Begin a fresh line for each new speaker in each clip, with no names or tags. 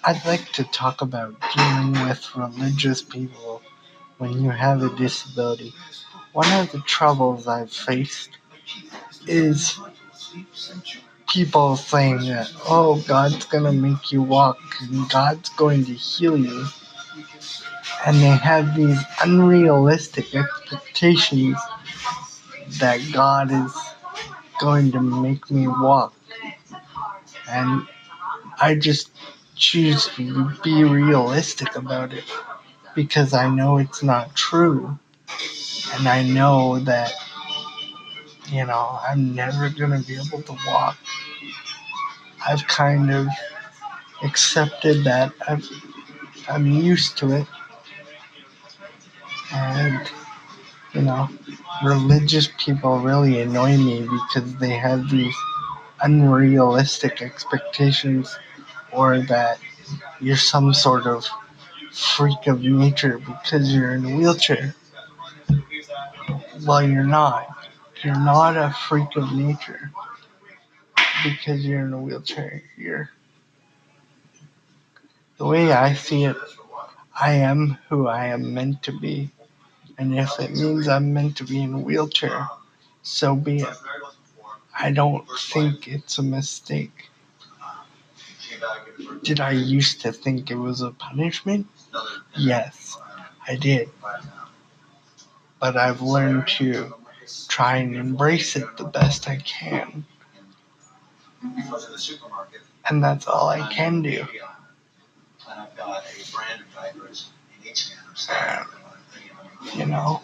I'd like to talk about dealing with religious people when you have a disability. One of the troubles I've faced is people saying that, oh, God's gonna make you walk and God's going to heal you. And they have these unrealistic expectations that God is going to make me walk. And I just choose to be realistic about it because I know it's not true. And I know that, I'm never going to be able to walk. I've kind of accepted that. I'm used to it. And, you know, religious people really annoy me because they have these unrealistic expectations, or that you're some sort of freak of nature because you're in a wheelchair. Well, you're not. You're not a freak of nature because you're in a wheelchair. The way I see it, I am who I am meant to be. And if it means I'm meant to be in a wheelchair, so be it. I don't think it's a mistake. Did I used to think it was a punishment? Yes, I did. But I've learned to try and embrace it the best I can. And that's all I can do. You know,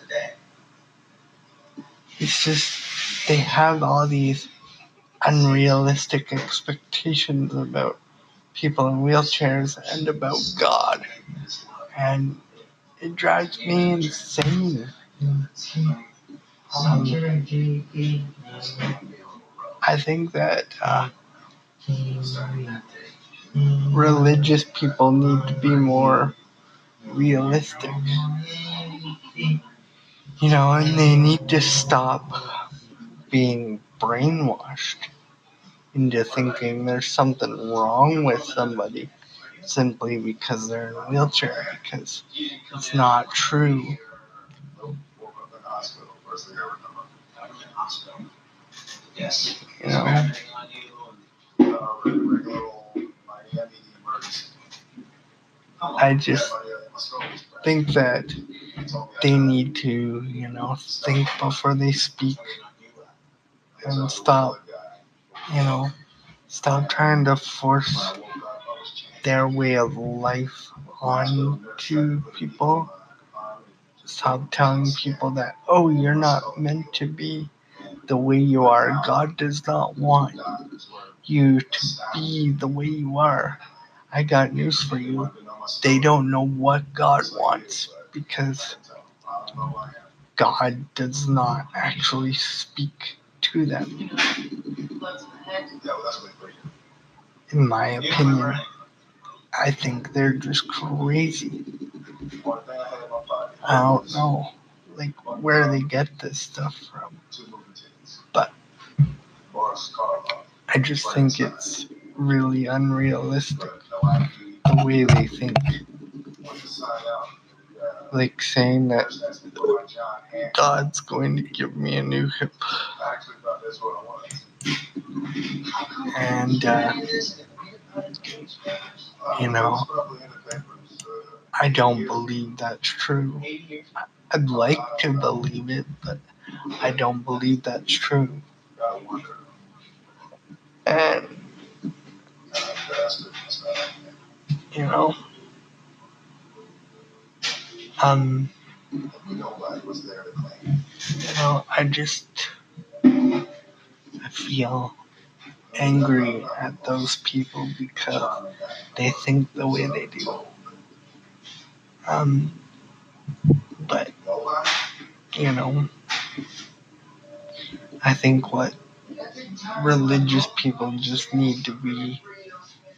it's just they have all these unrealistic expectations about people in wheelchairs and about God. And it drives me insane. I think that religious people need to be more realistic. And they need to stop being brainwashed into thinking there's something wrong with somebody simply because they're in a wheelchair, because it's not true. You know, I just think that they need to, think before they speak and stop trying to force their way of life onto people. Stop telling people that, oh, you're not meant to be the way you are. God does not want you to be the way you are. I got news for you. They don't know what God wants because God does not actually speak to them. In my opinion, I think they're just crazy. I don't know, where they get this stuff from. But I just think it's really unrealistic the way they think. Like saying that God's going to give me a new hip. And, I don't believe that's true. I'd like to believe it, but I don't believe that's true. And, I feel angry at those people because they think the way they do. But, I think what religious people just need to be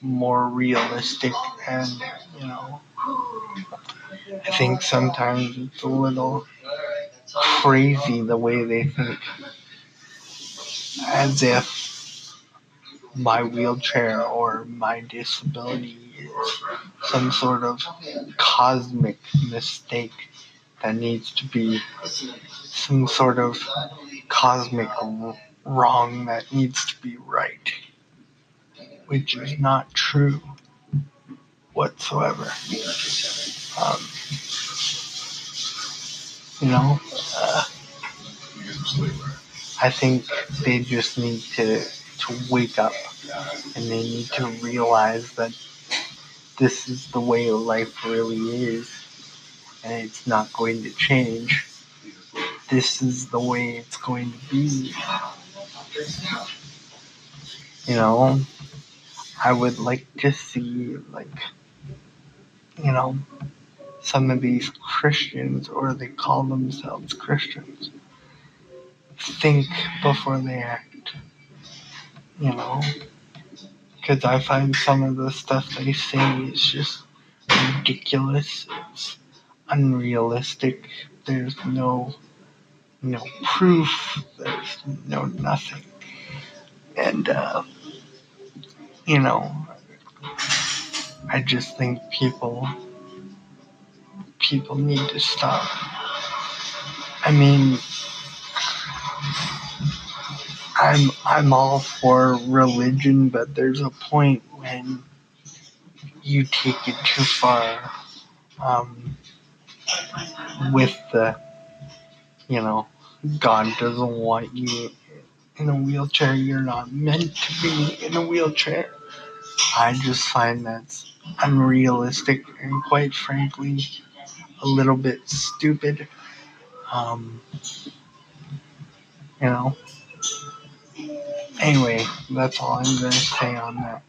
more realistic, and, I think sometimes it's a little crazy the way they think, as if my wheelchair or my disability is some sort of cosmic mistake that needs to be some sort of cosmic wrong that needs to be right, which is not true whatsoever. Um, you know, uh, I think they just need to wake up and they need to realize that this is the way life really is and it's not going to change. This is the way it's going to be. You know, I would like to see, like, you know, some of these Christians, or they call themselves Christians, think before they act, you know? Because I find some of the stuff they say is just ridiculous. It's unrealistic. There's no proof. There's no nothing. And, you know, I just think people need to stop. I mean, I'm all for religion, but there's a point when you take it too far. Um, with the, you know, God doesn't want you in a wheelchair. You're not meant to be in a wheelchair. I just find that's unrealistic and, quite frankly, a little bit stupid. Um, you know. Anyway, that's all I'm gonna say on that.